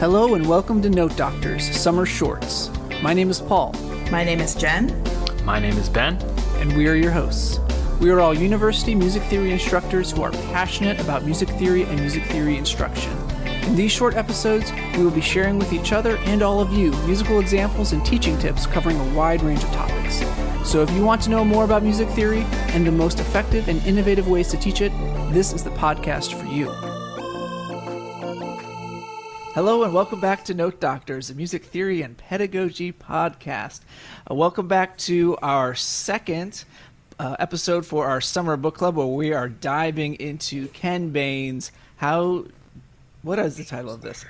Hello and welcome to Note Doctors Summer Shorts. My name is Paul. My name is Jenn. My name is Ben. And we are your hosts. We are all university music theory instructors who are passionate about music theory and music theory instruction. In these short episodes, we will be sharing with each other and all of you musical examples and teaching tips covering a wide range of topics. So if you want to know more about music theory and the most effective and innovative ways to teach it, this is the podcast for you. Hello and welcome back to Note Doctors, a music theory and pedagogy podcast. Welcome back to our second episode for our summer book club, where we are diving into Ken Bain's What is the title of this?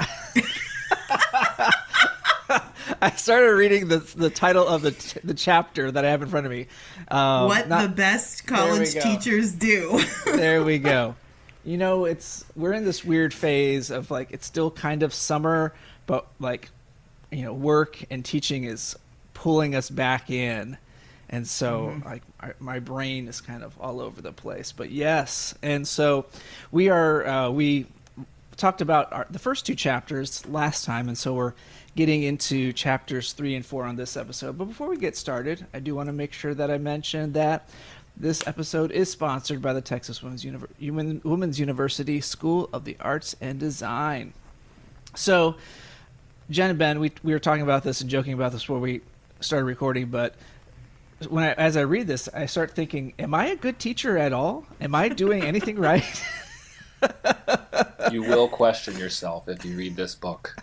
I started reading the title of the chapter that I have in front of me. The best college teachers do. There we go. You know, we're in this weird phase of it's still kind of summer, but work and teaching is pulling us back in. And so my brain is kind of all over the place, but yes. And so we talked about the first two chapters last time. And so we're getting into chapters 3 and 4 on this episode. But before we get started, I do want to make sure that I mention that this episode is sponsored by the Texas Women's University School of the Arts and Design. So, Jenn and Ben, we were talking about this and joking about this before we started recording, but as I read this, I start thinking, am I a good teacher at all? Am I doing anything right? You will question yourself if you read this book.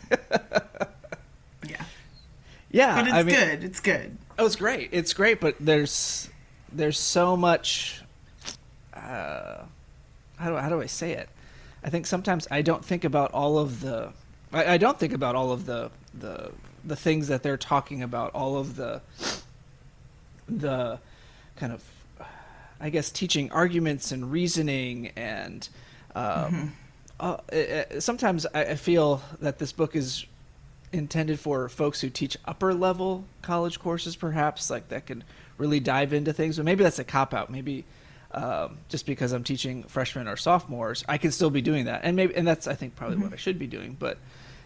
Yeah. But good. It's good. Oh, it's great. It's great, but there's so much. How do I say it? I think sometimes I don't think about all of the. I don't think about all of the things that they're talking about. All of the kind of, I guess, teaching arguments and reasoning and. Sometimes I feel that this book is intended for folks who teach upper level college courses, perhaps, that can really dive into things. But maybe that's a cop-out. Maybe just because I'm teaching freshmen or sophomores, I can still be doing that. And that's, I think, probably what I should be doing. But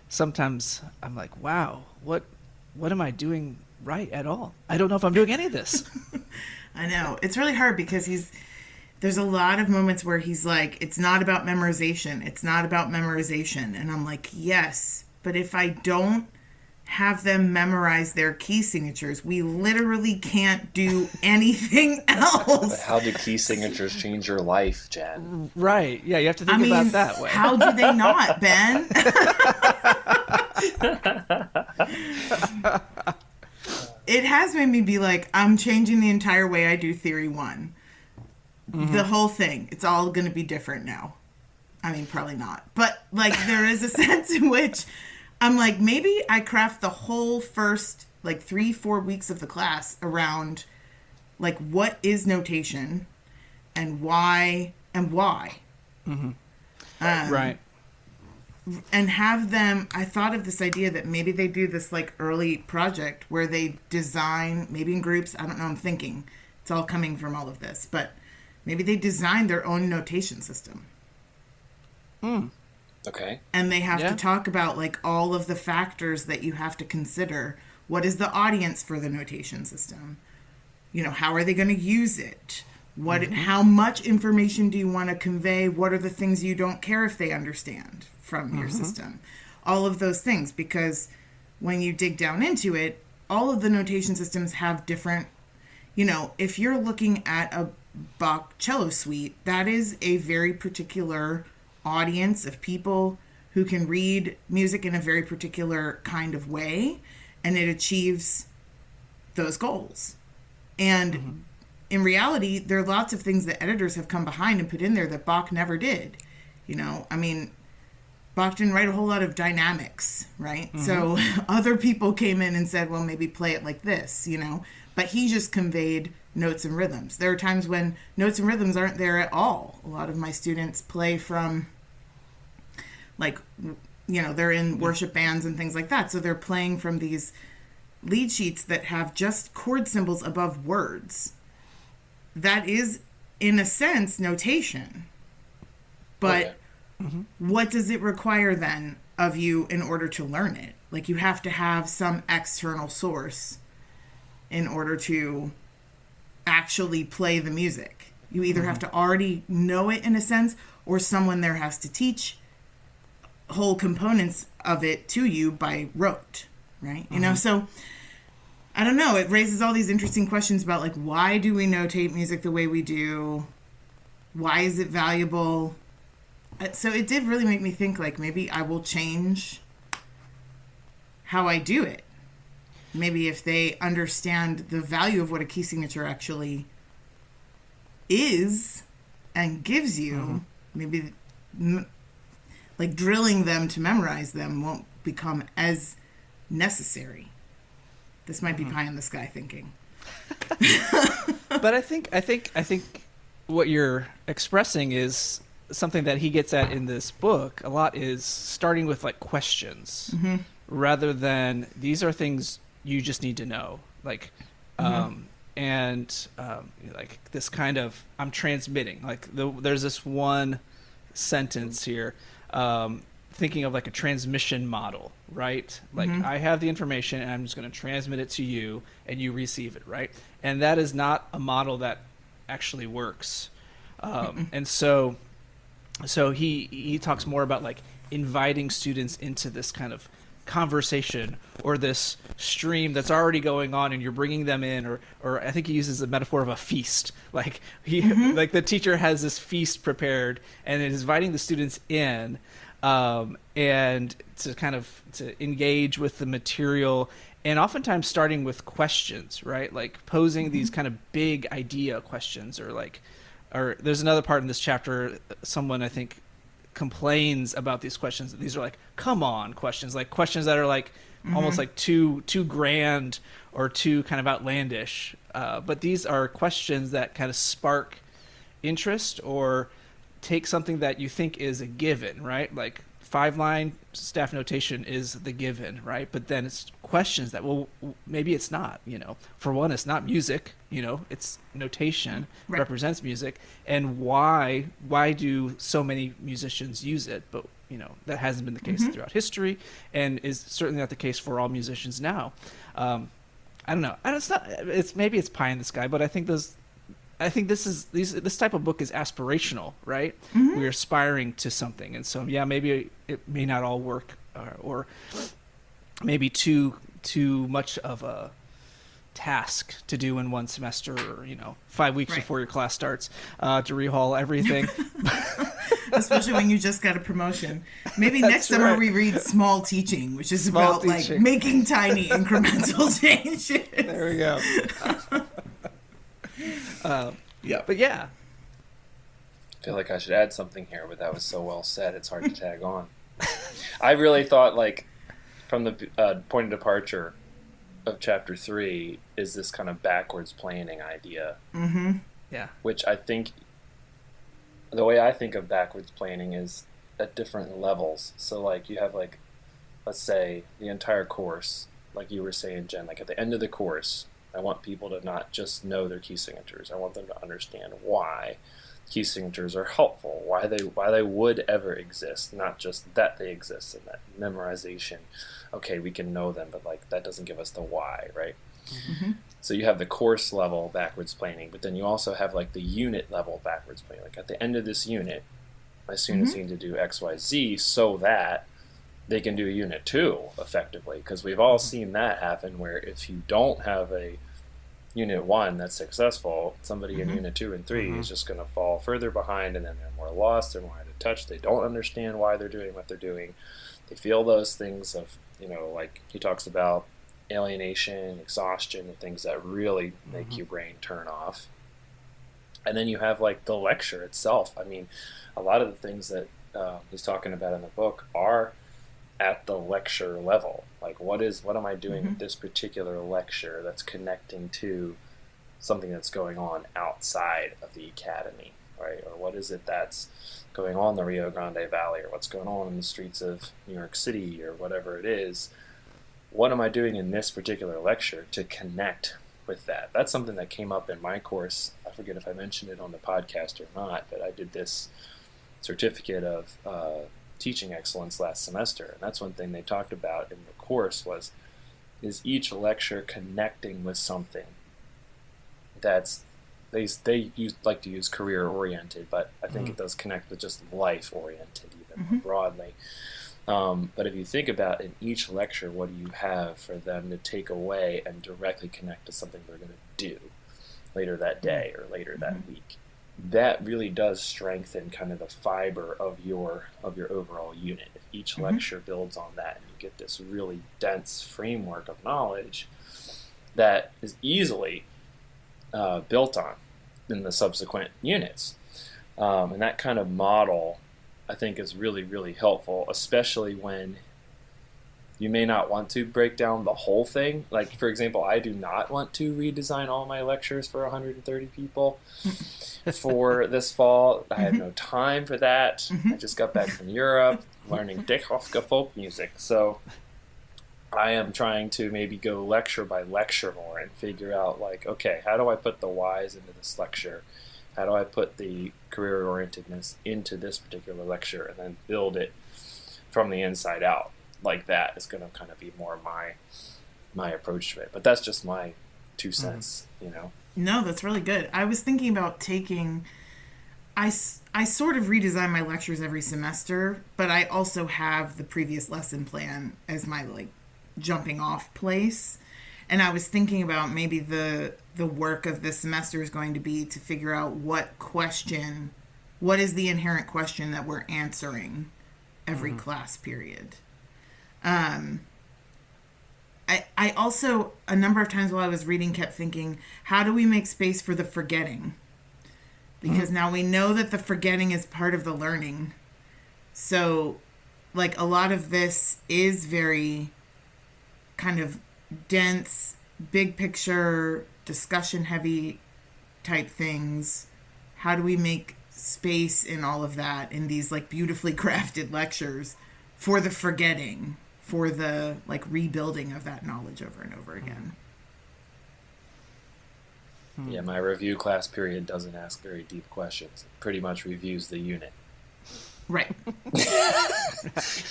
sometimes I'm like, wow, what am I doing right at all? I don't know if I'm doing any of this. I know. It's really hard because there's a lot of moments where he's like, it's not about memorization. It's not about memorization. And I'm like, yes, but if I don't have them memorize their key signatures, we literally can't do anything else. But how do key signatures change your life, Jen? Right. Yeah, you have to think about it that way. How do they not, Ben? It has made me be like, I'm changing the entire way I do Theory 1. Mm-hmm. The whole thing. It's all going to be different now. I mean, probably not. But, there is a sense in which I'm like, maybe I craft the whole first, 3-4 weeks of the class around, what is notation and why. Mm-hmm. Right. And have them, I thought of this idea that maybe they do this, early project where they design, maybe in groups, I don't know, I'm thinking. It's all coming from all of this. But maybe they design their own notation system. Okay. And they have to talk about all of the factors that you have to consider. What is the audience for the notation system? How are they going to use it? How much information do you want to convey? What are the things you don't care if they understand from your system? All of those things, because when you dig down into it, all of the notation systems have different, if you're looking at a Bach cello suite, that is a very particular audience of people who can read music in a very particular kind of way, and it achieves those goals. And in reality, there are lots of things that editors have come behind and put in there that Bach never did. Bach didn't write a whole lot of dynamics, right? So other people came in and said, well, maybe play it like this, but he just conveyed notes and rhythms. There are times when notes and rhythms aren't there at all. A lot of my students play from they're in worship bands and things like that. So they're playing from these lead sheets that have just chord symbols above words. That is, in a sense, notation. But what does it require then of you in order to learn it. Like, you have to have some external source in order to actually play the music. You either have to already know it in a sense, or someone there has to teach whole components of it to you by rote, right? You know, so I don't know. It raises all these interesting questions about, like, why do we notate music the way we do? Why is it valuable? So it did really make me think, like, maybe I will change how I do it. Maybe if they understand the value of what a key signature actually is and gives you, maybe like drilling them to memorize them won't become as necessary. This might be pie in the sky thinking. But I think what you're expressing is something that he gets at in this book a lot, is starting with like questions rather than these are things you just need to know, like like this kind of I'm transmitting, like there's this one sentence here, thinking of like a transmission model, right? Like I have the information and I'm just going to transmit it to you and you receive it, right? And that is not a model that actually works. And so he talks more about like inviting students into this kind of conversation or this stream that's already going on, and you're bringing them in, or I think he uses the metaphor of a feast. Like like the teacher has this feast prepared and is inviting the students in, and to kind of to engage with the material, and oftentimes starting with questions, right? Like posing these kind of big idea questions, or there's another part in this chapter, someone I think complains about these questions. These are like, come on questions, like questions that are like almost like too grand or too kind of outlandish. But these are questions that kind of spark interest or take something that you think is a given, right? Like 5-line staff notation is the given, right? But then it's questions that, well, maybe it's not, you know. For one, it's not music, you know, it's notation, represents music. And why do so many musicians use it? But, you know, that hasn't been the case throughout history, and is certainly not the case for all musicians now. I don't know. And maybe it's pie in the sky, but I think this type of book is aspirational, right? We're aspiring to something, and so maybe it may not all work, or maybe too much of a task to do in one semester, or 5 weeks before your class starts, to rehaul everything. Especially when you just got a promotion. Maybe next summer we read Small Teaching, which is about like making tiny incremental changes. There we go. But yeah. I feel like I should add something here, but that was so well said, it's hard to tag on. I really thought, like, from the point of departure of chapter 3 is this kind of backwards planning idea. Yeah. Which I think, the way I think of backwards planning is at different levels. So, like, you have, like, let's say the entire course, like you were saying, Jen, like at the end of the course, I want people to not just know their key signatures. I want them to understand why key signatures are helpful, why they would ever exist, not just that they exist, and that memorization. Okay, we can know them, but like that doesn't give us the why, right? So you have the course level backwards planning, but then you also have like the unit level backwards planning. Like at the end of this unit, my students need to do X, Y, Z so that they can do unit 2 effectively, because we've all seen that happen where if you don't have a unit 1 that's successful, somebody in unit 2 and 3 is just going to fall further behind, and then they're more lost, they're more out of touch, they don't understand why they're doing what they're doing. They feel those things of, like he talks about alienation, exhaustion, and things that really make your brain turn off. And then you have like the lecture itself. I mean, a lot of the things that he's talking about in the book are at the lecture level. Like what am I doing with this particular lecture that's connecting to something that's going on outside of the academy, right? Or what is it that's going on in the Rio Grande Valley, or what's going on in the streets of New York City, or whatever it is? What am I doing in this particular lecture to connect with that? That's something that came up in my course. I forget if I mentioned it on the podcast or not, but I did this certificate of teaching excellence last semester, and that's one thing they talked about in the course is each lecture connecting with something that's like to use career oriented, but I think it does connect with just life oriented even more broadly. But if you think about in each lecture, what do you have for them to take away and directly connect to something they're going to do later that day or later that week? That really does strengthen kind of the fiber of your overall unit. If each lecture builds on that, and you get this really dense framework of knowledge that is easily built on in the subsequent units. And that kind of model, I think, is really, really helpful, especially when you may not want to break down the whole thing. Like, for example, I do not want to redesign all my lectures for 130 people for this fall. I have no time for that. I just got back from Europe learning Dechowska folk music. So I am trying to maybe go lecture by lecture more and figure out, like, okay, how do I put the whys into this lecture? How do I put the career-orientedness into this particular lecture and then build it from the inside out? Like that is going to kind of be more my approach to it. But that's just my 2 cents, you know? No, that's really good. I was thinking about I sort of redesign my lectures every semester, but I also have the previous lesson plan as my, like, jumping off place. And I was thinking about maybe the work of this semester is going to be to figure out what is the inherent question that we're answering every class period. I also, a number of times while I was reading, kept thinking, how do we make space for the forgetting? Because now we know that the forgetting is part of the learning. So, like, a lot of this is very kind of dense, big picture, discussion heavy type things. How do we make space in all of that in these, like, beautifully crafted lectures for the forgetting, for the, like, rebuilding of that knowledge over and over again? Yeah, my review class period doesn't ask very deep questions. It pretty much reviews the unit. Right.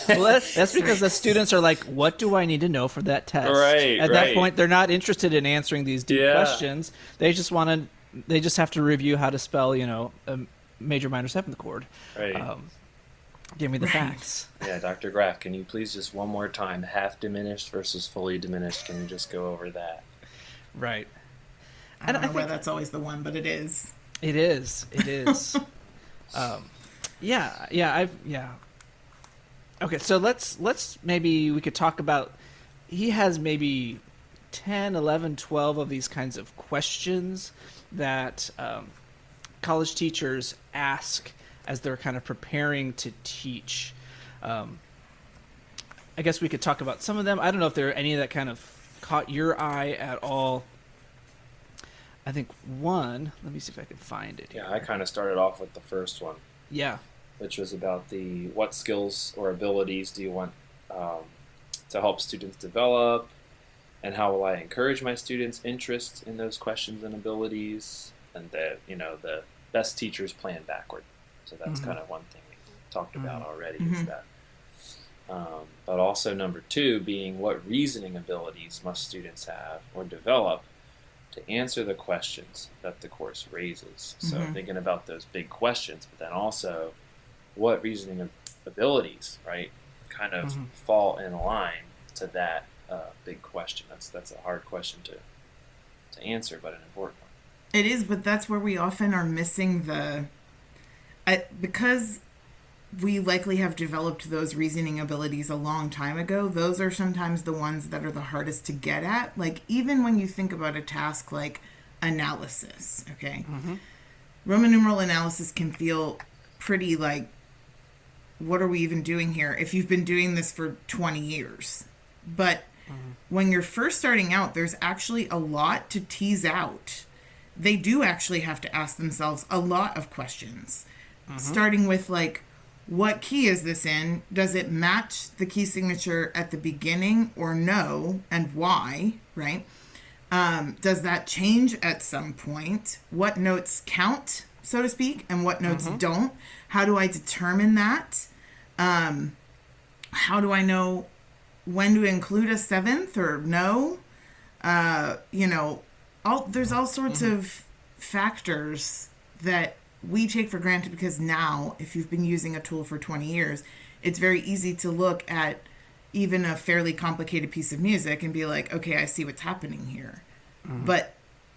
Well, that's because the students are like, what do I need to know for that test? Right. At that point, they're not interested in answering these deep questions. They just have to review how to spell, a major, minor, seventh chord. Right. Give me the facts. Yeah, Dr. Graff, can you please just one more time, half diminished versus fully diminished? Can you just go over that? Right. I don't know why that's always the one, but it is. It is. Yeah. Okay, so let's maybe we could talk about, he has maybe 10, 11, 12 of these kinds of questions that college teachers ask as they're kind of preparing to teach. I guess we could talk about some of them. I don't know if there are any that kind of caught your eye at all. I think one, let me see if I can find it here. Yeah, I kind of started off with the first one. Yeah. Which was about what skills or abilities do you want to help students develop, and how will I encourage my students' interest in those questions and abilities, and the best teachers plan backward. So that's kind of one thing we talked about already, is that. But also number 2 being, what reasoning abilities must students have or develop to answer the questions that the course raises. So thinking about those big questions, but then also what reasoning abilities, right, kind of fall in line to that big question. That's a hard question to answer, but an important one. It is, but that's where we often are missing because we likely have developed those reasoning abilities a long time ago. Those are sometimes the ones that are the hardest to get at. Like, even when you think about a task like analysis, okay? Roman numeral analysis can feel pretty like, what are we even doing here if you've been doing this for 20 years? But when you're first starting out, there's actually a lot to tease out. They do actually have to ask themselves a lot of questions, starting with, like, what key is this in? Does it match the key signature at the beginning or no? And why, right? Does that change at some point? What notes count, so to speak, and what notes don't? How do I determine that? How do I know when to include a seventh or no? You know, there's all sorts of factors that we take for granted because now, if you've been using a tool for 20 years, it's very easy to look at even a fairly complicated piece of music and be like, okay, I see what's happening here. But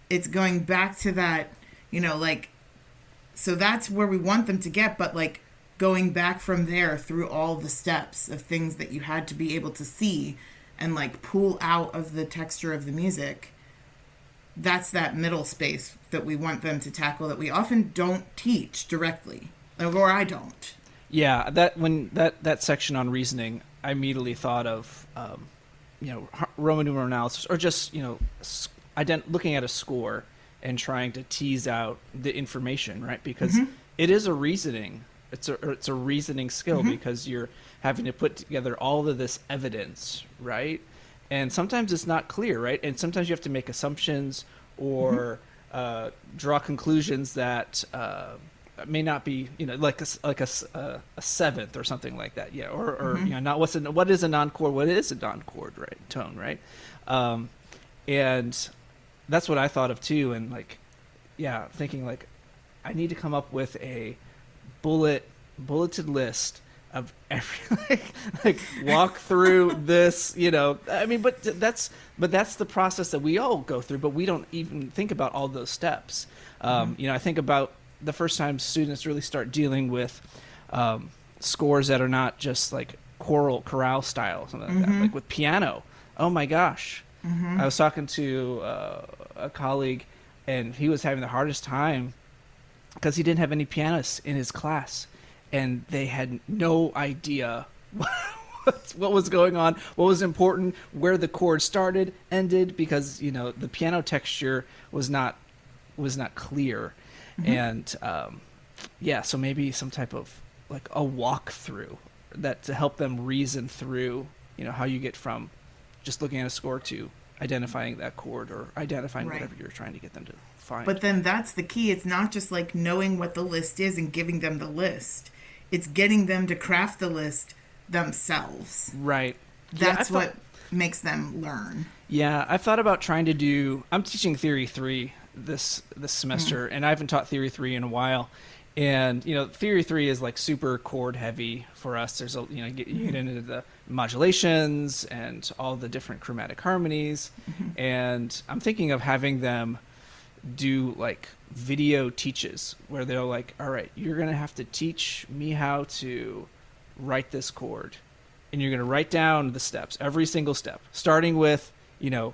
it's going back to that, you know, like, so that's where we want them to get, but like going back from there through all the steps of things that you had to be able to see and like pull out of the texture of the music. That's that middle space that we want them to tackle that we often don't teach directly, or I don't. Yeah, that section on reasoning, I immediately thought of, you know, Roman numeral analysis, or just, you know, looking at a score and trying to tease out the information, right? Because it is a reasoning. It's a reasoning skill because you're having to put together all of this evidence, right? And sometimes it's not clear, right? And sometimes you have to make assumptions or draw conclusions that may not be, you know, like a seventh or something like that, yeah. Or you know, not what is a non-chord, what is a non-chord, right? Tone, right? And that's what I thought of too. And like, yeah, thinking like, I need to come up with a bulleted list of every like walk through this, you know. I mean, but that's the process that we all go through, but we don't even think about all those steps. You know, I think about the first time students really start dealing with scores that are not just like chorale style, something like that, like with piano. Oh my gosh. I was talking to a colleague, and he was having the hardest time because he didn't have any pianists in his class, and they had no idea what was going on, what was important, where the chord started, ended, because, you know, the piano texture was not clear. And yeah, so maybe some type of like a walkthrough that to help them reason through, you know, how you get from just looking at a score to identifying that chord or identifying whatever you're trying to get them to find. But then that's the key. It's not just like knowing what the list is and giving them the list. It's getting them to craft the list themselves. Right. That's what makes them learn. Yeah, I've thought about trying to do, I'm teaching Theory 3 this semester, and I haven't taught Theory 3 in a while. And, you know, Theory 3 is like super chord heavy for us. There's a, you know, you get into the modulations and all the different chromatic harmonies. And I'm thinking of having them do like video teaches where they're like, all right, you're going to have to teach me how to write this chord. And you're going to write down the steps, every single step, starting with, you know,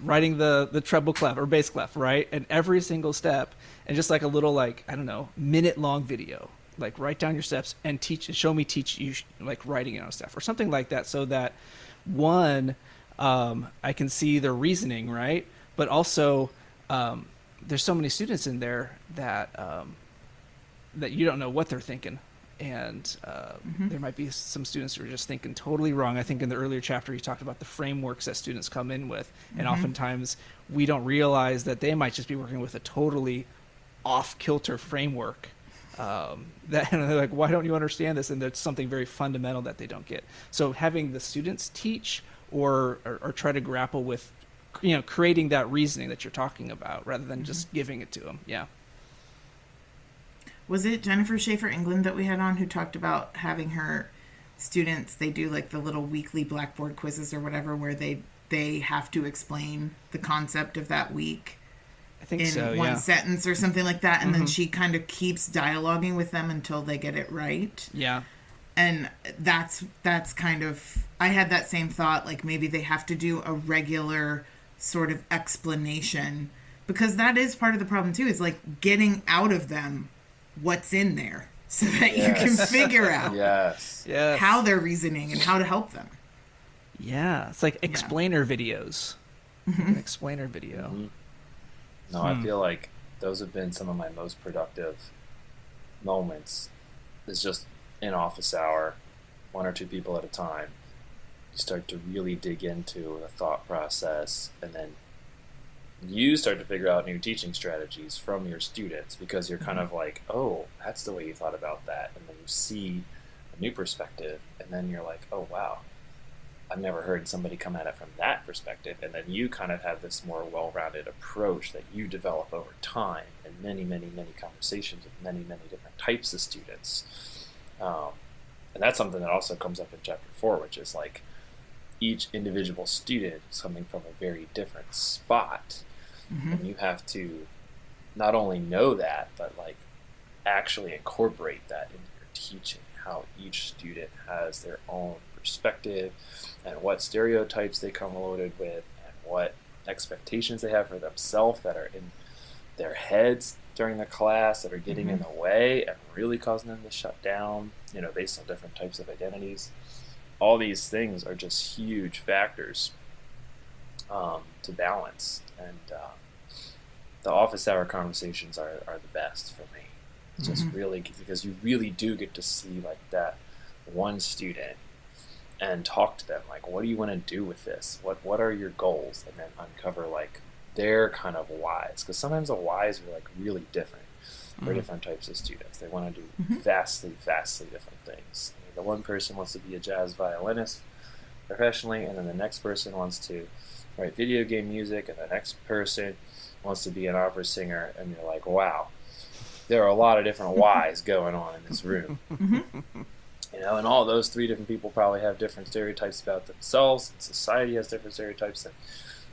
writing the treble clef or bass clef, right? And every single step, and just like a little, like, I don't know, minute-long video, like write down your steps and teach you like writing it on stuff or something like that, so that one, I can see their reasoning, right? But also, there's so many students in there that that you don't know what they're thinking. And there might be some students who are just thinking totally wrong. I think in the earlier chapter, you talked about the frameworks that students come in with. And oftentimes we don't realize that they might just be working with a totally off-kilter framework. And they're like, why don't you understand this? And there's something very fundamental that they don't get. So having the students teach or try to grapple with, you know, creating that reasoning that you're talking about rather than just giving it to them. Yeah. Was it Jennifer Schaefer England that we had on who talked about having her students, they do like the little weekly Blackboard quizzes or whatever where they have to explain the concept of that week I think in one sentence or something like that, and then she kind of keeps dialoguing with them until they get it right. Yeah. And that's kind of, I had that same thought, like maybe they have to do a regular sort of explanation, because that is part of the problem too, is like getting out of them what's in there so that you can figure out how they're reasoning and how to help them. Yeah, it's like explainer videos. An explainer video. No, I feel like those have been some of my most productive moments. It's just in office hour, one or two people at a time. You start to really dig into the thought process, and then you start to figure out new teaching strategies from your students, because you're kind of like, oh, that's the way you thought about that. And then you see new perspective, and then you're like, oh wow, I've never heard somebody come at it from that perspective. And then you kind of have this more well-rounded approach that you develop over time in many, many, many conversations with many, many different types of students. And that's something that also comes up in chapter 4, which is like each individual student is coming from a very different spot. And you have to not only know that, but like actually incorporate that into your teaching, how each student has their own perspective and what stereotypes they come loaded with and what expectations they have for themselves that are in their heads during the class that are getting in the way and really causing them to shut down, based on different types of identities. All these things are just huge factors to balance. And the office hour conversations are the best for me. It's just really, because you really do get to see like that one student and talk to them, like, what do you want to do with this? What are your goals? And then uncover like their kind of whys, because sometimes the whys are like really different for different types of students. They want to do vastly different things. I mean, the one person wants to be a jazz violinist professionally, and then the next person wants to write video game music, and the next person wants to be an opera singer, and you're like, wow, there are a lot of different whys going on in this room. And all those 3 different people probably have different stereotypes about themselves, and society has different stereotypes, and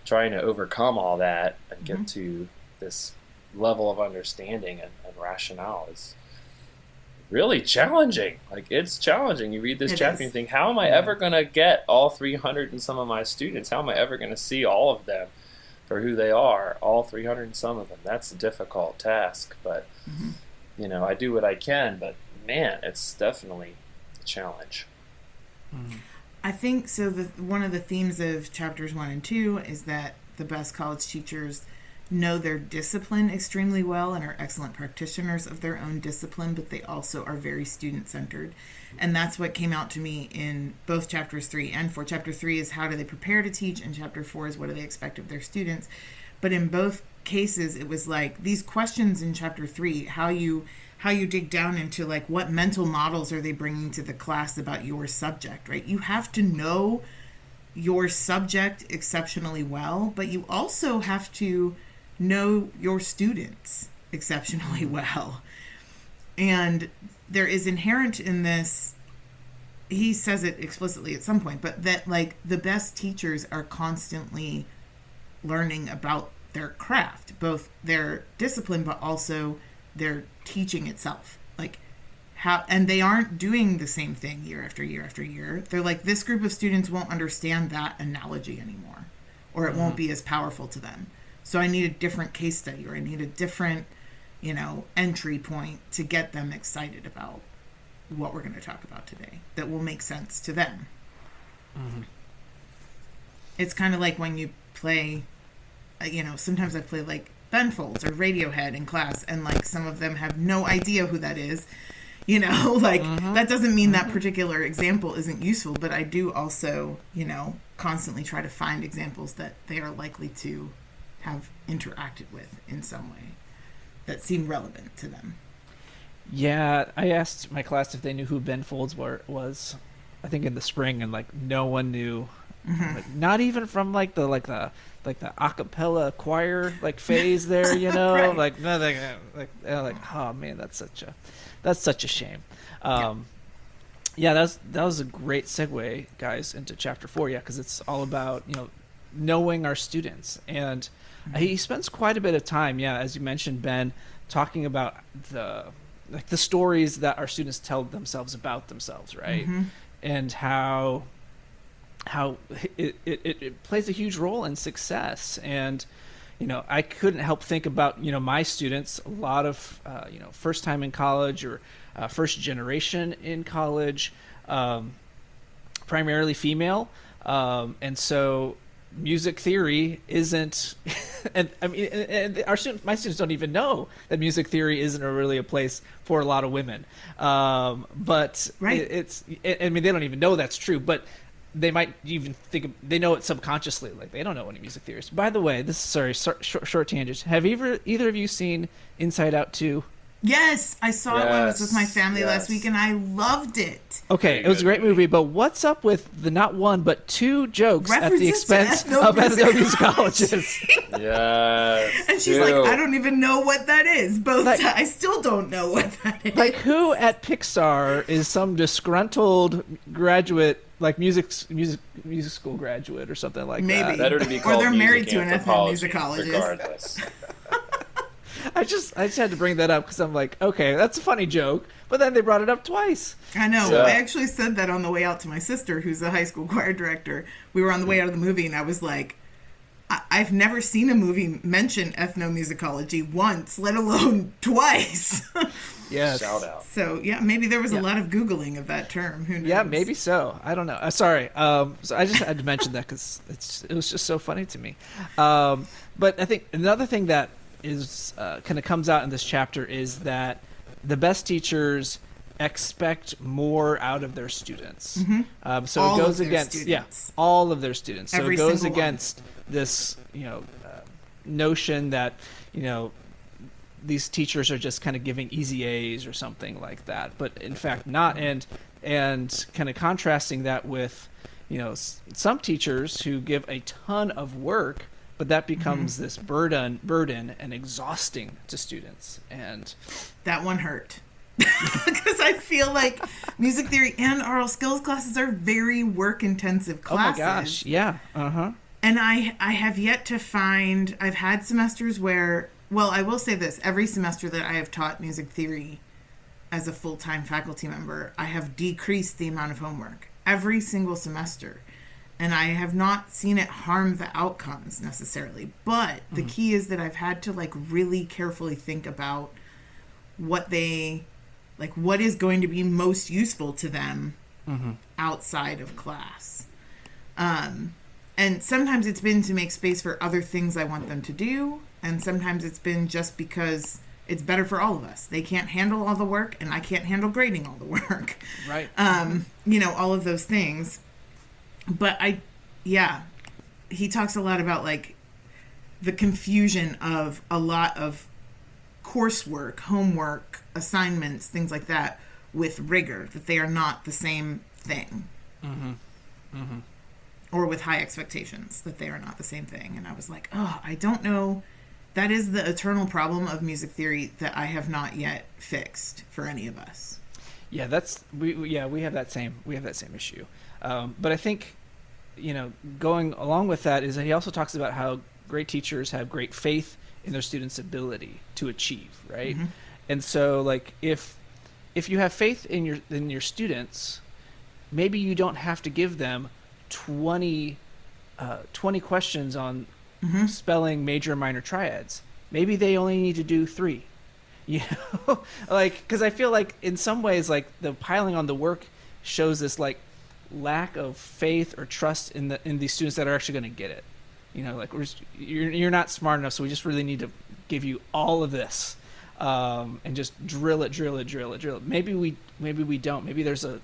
trying to overcome all that and get to this level of understanding and rationale is really challenging. Like, it's challenging. You read this chapter and you think, how am I ever going to get all 300 and some of my students? How am I ever going to see all of them for who they are, all 300 and some of them? That's a difficult task, but I do what I can, but man, it's definitely a challenge. I think so. One of the themes of chapters 1 and 2 is that the best college teachers know their discipline extremely well and are excellent practitioners of their own discipline, but they also are very student-centered. And that's what came out to me in both chapters 3 and 4. Chapter 3 is how do they prepare to teach, and chapter 4 is what do they expect of their students. But in both cases, it was like these questions in chapter 3, how you dig down into like what mental models are they bringing to the class about your subject, right? You have to know your subject exceptionally well, but you also have to know your students exceptionally well. And there is inherent in this, he says it explicitly at some point, but that like the best teachers are constantly learning about their craft, both their discipline, but also their teaching itself. Like how, and they aren't doing the same thing year after year after year. They're like, this group of students won't understand that analogy anymore, or it won't be as powerful to them. So I need a different case study, or I need a different, entry point to get them excited about what we're going to talk about today that will make sense to them. It's kind of like when you play, sometimes I play like Ben Folds or Radiohead in class, and like some of them have no idea who that is. That doesn't mean that particular example isn't useful, but I do also, constantly try to find examples that they are likely to have interacted with in some way that seem relevant to them. Yeah, I asked my class if they knew who Ben Folds was, I think in the spring, and like no one knew. Like, not even from like the a cappella choir like phase there, Right. like nothing. Like oh man, that's such a shame. Yeah, that was a great segue, guys, into chapter 4. Yeah, because it's all about knowing our students, and he spends quite a bit of time. Yeah, as you mentioned, Ben, talking about the stories that our students tell themselves about themselves, right? And how it plays a huge role in success. And I couldn't help think about my students, a lot of first time in college, or first generation in college, primarily female, and so music theory isn't and I mean, and my students don't even know that music theory isn't really a place for a lot of women, but right. I mean, they don't even know that's true, but they might even think they know it subconsciously. Like, they don't know any music theorists. By the way, this is short tangent. Have either of you seen Inside Out 2? Yes, I saw it when I was with my Yes, family last week, yes. and I loved it. Okay, Very it was a good great movie. movie, but what's up with the not one but two jokes at the References to expense of ethnomusicology. ethnomusicologists? Yes, And she's like, I two. don't even know what that is. Like, I still don't know what that is. like who at Pixar is some disgruntled graduate, like music school graduate or something like Maybe. that? Better to be Or called they're married music to an anthropology, ethnomusicologist. regardless. I just had to bring that up because I'm like, okay, that's a funny joke, but then they brought it up twice. I know. Yeah. I actually said that on the way out to my sister, who's a high school choir director. We were on the way out of the movie, and I was like, I've never seen a movie mention ethnomusicology once, let alone twice. Yes. Shout out. So, yeah, maybe there was Yeah. a lot of Googling of that term. Who knows? Yeah, maybe so. I don't know. Sorry. So I just had to mention that because it was just so funny to me. But I think another thing that is kind of comes out in this chapter is that the best teachers expect more out of their students. So All it of goes their against students. all of their students. So Every it goes single one. against this notion that these teachers are just kind of giving easy A's or something like that, but in fact not. And kind of contrasting that with some teachers who give a ton of work, but that becomes this burden and exhausting to students. And That one hurt. Because I feel like music theory and oral skills classes are very work intensive classes. oh my gosh, yeah, And I have yet to find, I've had semesters where, well, I will say this, every semester that I have taught music theory as a full-time faculty member, I have decreased the amount of homework every single semester. And I have not seen it harm the outcomes necessarily. But the key is that I've had to like really carefully think about what what is going to be most useful to them outside of class. And sometimes it's been to make space for other things I want them to do. And sometimes it's been just because it's better for all of us. They can't handle all the work and I can't handle grading all the work. right. All of those things. But he talks a lot about like the confusion of a lot of coursework, homework, assignments, things like that with rigor, that they are not the same thing. Or with high expectations, that they are not the same thing. And I was like, oh, I don't know. That is the eternal problem of music theory that I have not yet fixed for any of us. Yeah, we have that same issue. But I think going along with that is that he also talks about how great teachers have great faith in their students' ability to achieve, right? And so like if you have faith in your students, maybe you don't have to give them 20 questions on spelling major and minor triads. Maybe they only need to do 3. Like, because I feel like in some ways, like the piling on the work shows this like lack of faith or trust in these students that are actually going to get it. Like you're not smart enough, so we just really need to give you all of this, and just drill it. Maybe we don't. Maybe the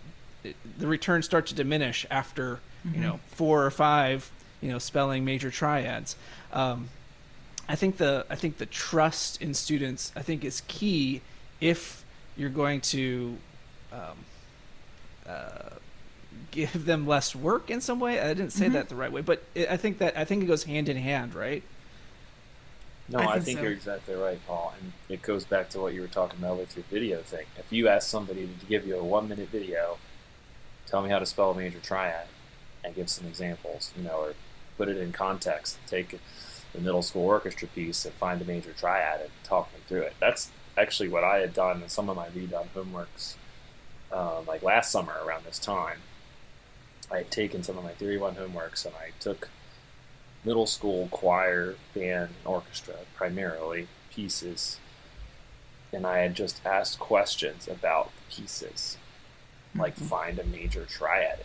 returns start to diminish after 4 or 5 spelling major triads. I think the trust in students is key if you're going to give them less work in some way. I didn't say that the right way, but I think it goes hand in hand, right? No, I think so. you're exactly right, Paul. And it goes back to what you were talking about with your video thing. If you ask somebody to give you a 1-minute video, tell me how to spell a major triad, and give some examples, or put it in context. Take the middle school orchestra piece and find a major triad and talk them through it. That's actually what I had done in some of my redone homeworks, like last summer around this time. I had taken some of my Theory 1 homeworks and I took middle school choir, band, and orchestra, primarily, pieces, and I had just asked questions about the pieces, like find a major triad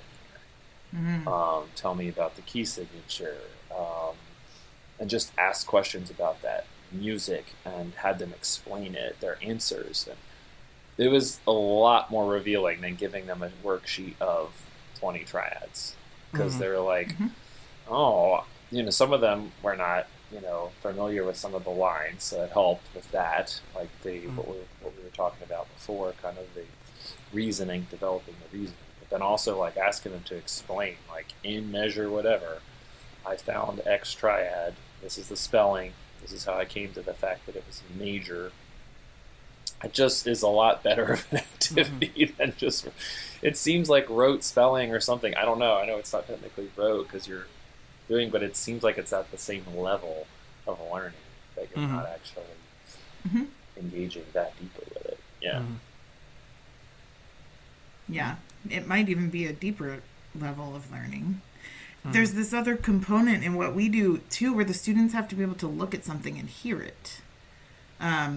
in here, tell me about the key signature, and just ask questions about that music and had them explain it, their answers. And it was a lot more revealing than giving them a worksheet of 20 triads, because they were like, oh, some of them were not familiar with some of the lines, so it helped with that, like the what we were talking about before, kind of the reasoning, developing the reasoning, but then also like asking them to explain, like in measure whatever, I found X triad. This is the spelling. This is how I came to the fact that it was major. It just is a lot better of an activity than just. It seems like rote spelling or something. I don't know. I know it's not technically rote because you're doing, but it seems like it's at the same level of learning that you're not actually engaging that deeply with it. Yeah. Yeah. It might even be a deeper level of learning. There's this other component in what we do too, where the students have to be able to look at something and hear it.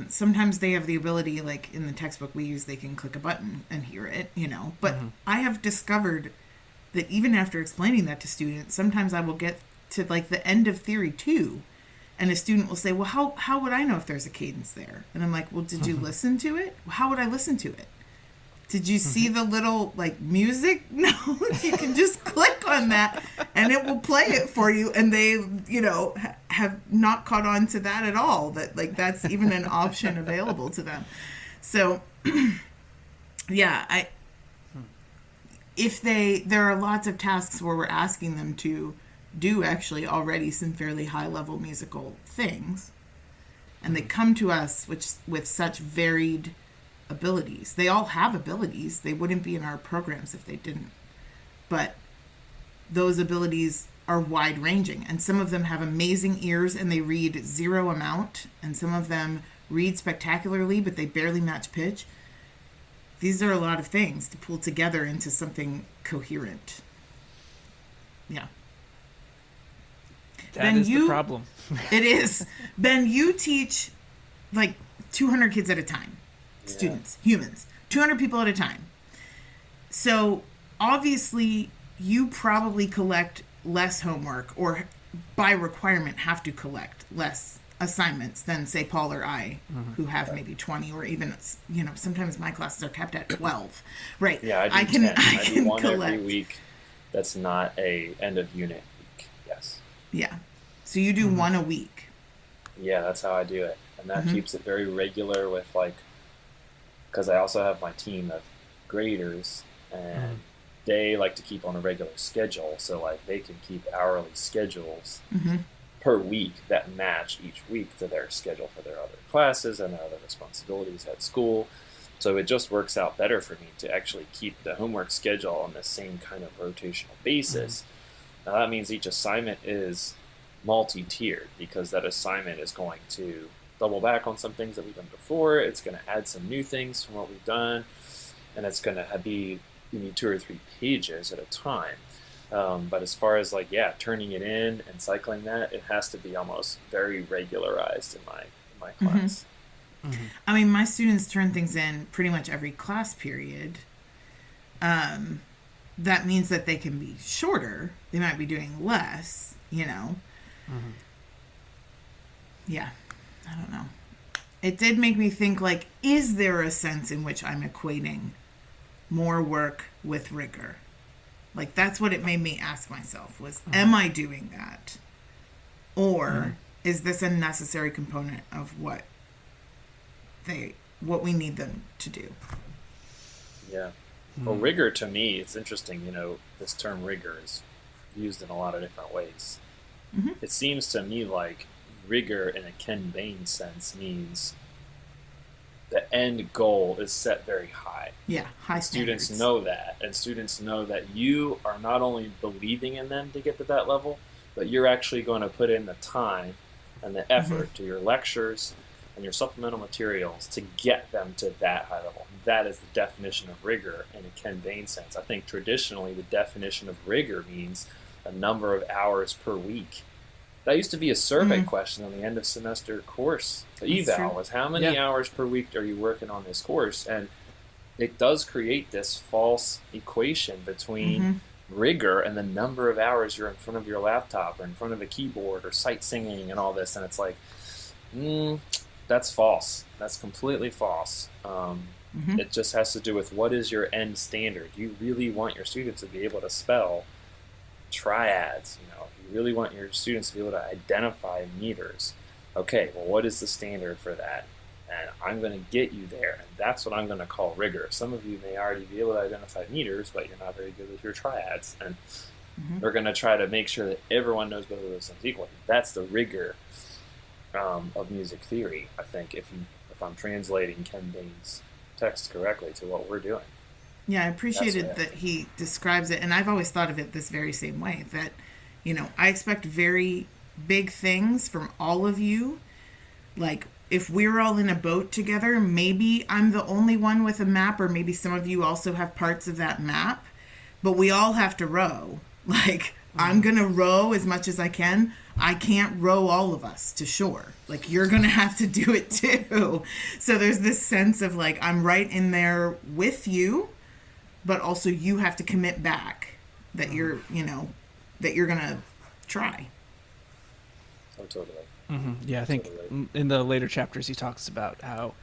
Sometimes they have the ability, like in the textbook we use, they can click a button and hear it, But I have discovered that even after explaining that to students, sometimes I will get to like the end of theory 2, and a student will say, well, how would I know if there's a cadence there? And I'm like, well, did you listen to it? How would I listen to it? Did you see the little like music notes? You can just click on that and it will play it for you. And they, have not caught on to that at all. That like that's even an option available to them. So, yeah, there are lots of tasks where we're asking them to do actually already some fairly high level musical things, and they come to us with such varied abilities. They all have abilities. They wouldn't be in our programs if they didn't. But those abilities are wide ranging, and some of them have amazing ears and they read zero amount, and some of them read spectacularly but they barely match pitch. These are a lot of things to pull together into something coherent. Yeah. That is the problem. It is. Ben, you teach like 200 kids at a time. Students, humans, 200 people at a time. So obviously you probably collect less homework, or by requirement have to collect less assignments than say Paul or I, who have maybe 20, or even sometimes my classes are kept at 12. Right. Yeah, I do one collect every week. That's not a end of unit week. Yes. Yeah. So you do one a week. Yeah, that's how I do it, and that keeps it very regular with like. Because I also have my team of graders, and they like to keep on a regular schedule, so like they can keep hourly schedules per week that match each week to their schedule for their other classes and their other responsibilities at school. So it just works out better for me to actually keep the homework schedule on the same kind of rotational basis. Now that means each assignment is multi-tiered, because that assignment is going to double back on some things that we've done before. It's going to add some new things from what we've done, and it's going to be maybe 2 or 3 pages at a time. But as far as like turning it in and cycling that, it has to be almost very regularized in my class. I mean, my students turn things in pretty much every class period. That means that they can be shorter. They might be doing less, Yeah. I don't know. It did make me think, like, is there a sense in which I'm equating more work with rigor? Like, that's what it made me ask myself was, am I doing that? Or is this a necessary component of what we need them to do? Yeah. Well, rigor to me, it's interesting, this term rigor is used in a lot of different ways. It seems to me like rigor in a Ken Bain sense means the end goal is set very high. Yeah, high standards. Students know that, and students know that you are not only believing in them to get to that level, but you're actually going to put in the time and the effort to your lectures and your supplemental materials to get them to that high level. That is the definition of rigor in a Ken Bain sense. I think traditionally the definition of rigor means a number of hours per week. That used to be a survey question on the end of semester course. The eval was how many hours per week are you working on this course? And it does create this false equation between rigor and the number of hours you're in front of your laptop or in front of a keyboard or sight singing and all this. And it's like, that's false. That's completely false. It just has to do with what is your end standard. You really want your students to be able to spell triads, you really want your students to be able to identify meters. Okay, well, what is the standard for that? And I'm going to get you there, and that's what I'm going to call rigor. Some of you may already be able to identify meters, but you're not very good with your triads, and we're going to try to make sure that everyone knows both of those things equally. That's the rigor of music theory, I think, if I'm translating Ken Bain's text correctly to what we're doing. Yeah, I appreciated that he describes it, and I've always thought of it this very same way, that, I expect very big things from all of you. Like, if we're all in a boat together, maybe I'm the only one with a map, or maybe some of you also have parts of that map, but we all have to row. Like, I'm going to row as much as I can. I can't row all of us to shore. Like, you're going to have to do it too. So there's this sense of, like, I'm right in there with you, but also you have to commit back that you're going to try. Oh, totally. Yeah, I think in the later chapters he talks about how,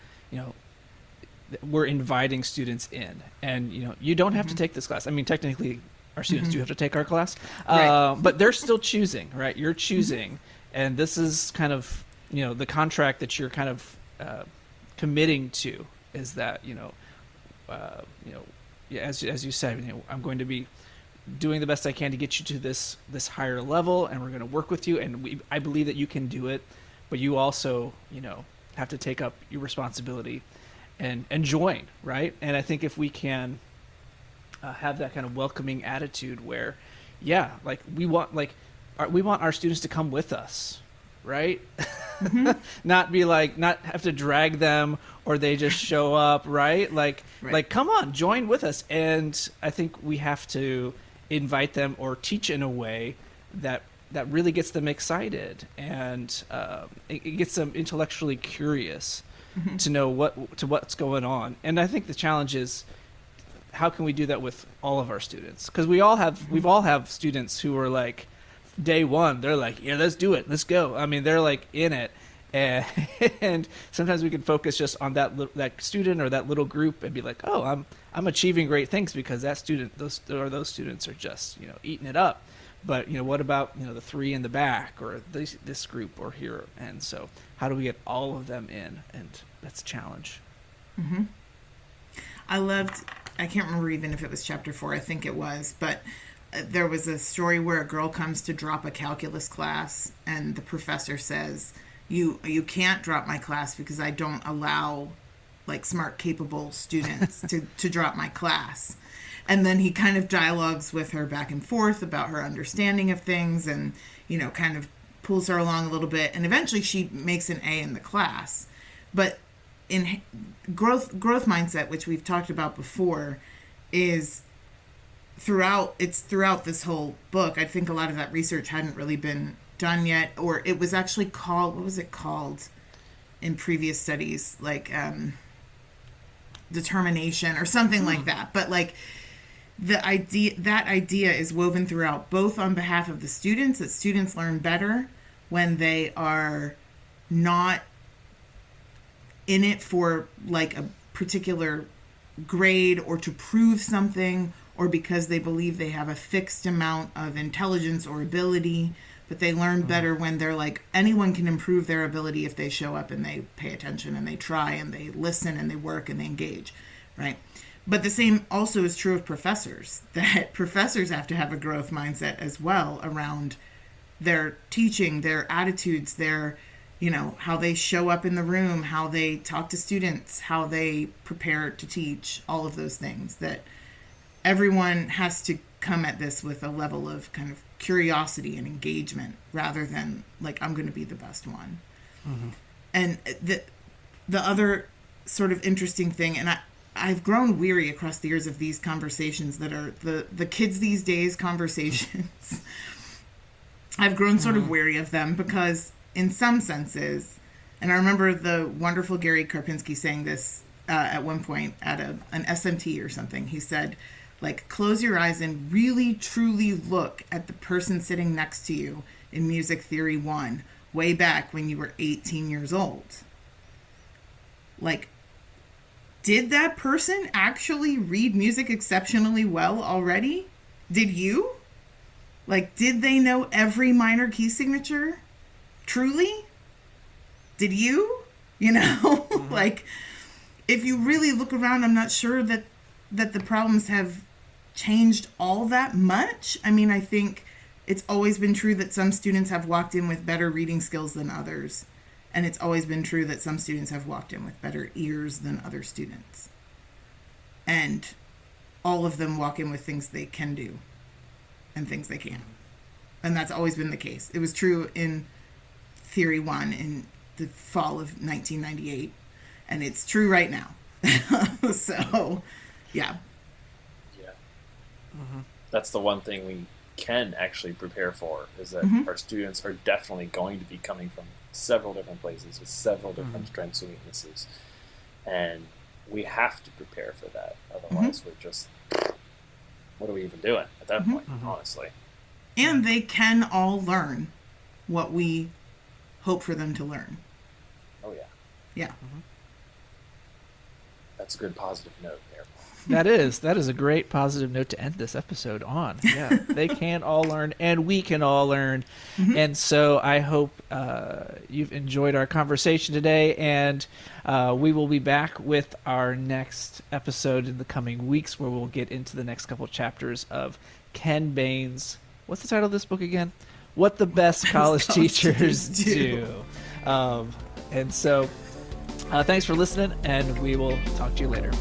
we're inviting students in, and you don't have to take this class. I mean, technically, our students do have to take our class, Right. but they're still choosing, right? You're choosing, and this is kind of the contract that you're kind of committing to is that yeah, as you said, I'm going to be doing the best I can to get you to this higher level, and we're going to work with you, and I believe that you can do it, but you also have to take up your responsibility and join, right? And I think if we can have that kind of welcoming attitude where, yeah, like we want our students to come with us, right? Not be like, not have to drag them or they just show up, right? Like come on, join with us. And I think we have to invite them or teach in a way that really gets them excited, and it gets them intellectually curious to know what's going on. And I think the challenge is, how can we do that with all of our students? Because we've all have students who are like, day one, they're like, yeah, let's do it, let's go. I mean, they're like in it, and sometimes we can focus just on that student or that little group and be like, oh, I'm achieving great things because those students are just eating it up. But what about the three in the back, or this group, or here? And so, how do we get all of them in? And that's a challenge. I can't remember even if it was chapter 4. I think it was, but there was a story where a girl comes to drop a calculus class, and the professor says, "You can't drop my class because I don't allow like smart, capable students to drop my class." And then he kind of dialogues with her back and forth about her understanding of things, and kind of pulls her along a little bit, and eventually she makes an A in the class. But in growth mindset, which we've talked about before, is throughout this whole book. I think a lot of that research hadn't really been done yet, or it was actually called, what was it called in previous studies, like determination or something like that. But like that idea is woven throughout, both on behalf of the students, that students learn better when they are not in it for like a particular grade or to prove something, or because they believe they have a fixed amount of intelligence or ability, but they learn better when they're like, anyone can improve their ability if they show up and they pay attention and they try and they listen and they work and they engage, right? But the same also is true of professors, that professors have to have a growth mindset as well around their teaching, their attitudes, their how they show up in the room, how they talk to students, how they prepare to teach, all of those things. That everyone has to come at this with a level of kind of curiosity and engagement, rather than like, I'm going to be the best one. And the other sort of interesting thing, and I've grown weary across the years of these conversations that are the kids these days conversations. I've grown sort of weary of them because, in some senses, and I remember the wonderful Gary Karpinski saying this at one point at an SMT or something. He said, like, close your eyes and really truly look at the person sitting next to you in Music Theory 1, way back when you were 18 years old. Like, did that person actually read music exceptionally well already? Did you? Like, did they know every minor key signature? Truly? Did you? You know, like, if you really look around, I'm not sure that the problems have changed all that much. I mean, I think it's always been true that some students have walked in with better reading skills than others. And it's always been true that some students have walked in with better ears than other students. And all of them walk in with things they can do and things they can't. And that's always been the case. It was true in Theory 1 in the fall of 1998. And it's true right now. So, yeah. Yeah. That's the one thing we can actually prepare for, is that our students are definitely going to be coming from several different places with several different strengths and weaknesses. And we have to prepare for that. Otherwise, we're just, what are we even doing at that point, honestly? And they can all learn what we hope for them to learn. Oh, yeah. Yeah. That's a good positive note there. That is a great positive note to end this episode on. Yeah, they can all learn, and we can all learn. And so I hope you've enjoyed our conversation today, and we will be back with our next episode in the coming weeks, where we'll get into the next couple chapters of Ken Bain's, what's the title of this book again? What the Best College Teachers Do. And so thanks for listening, and we will talk to you later.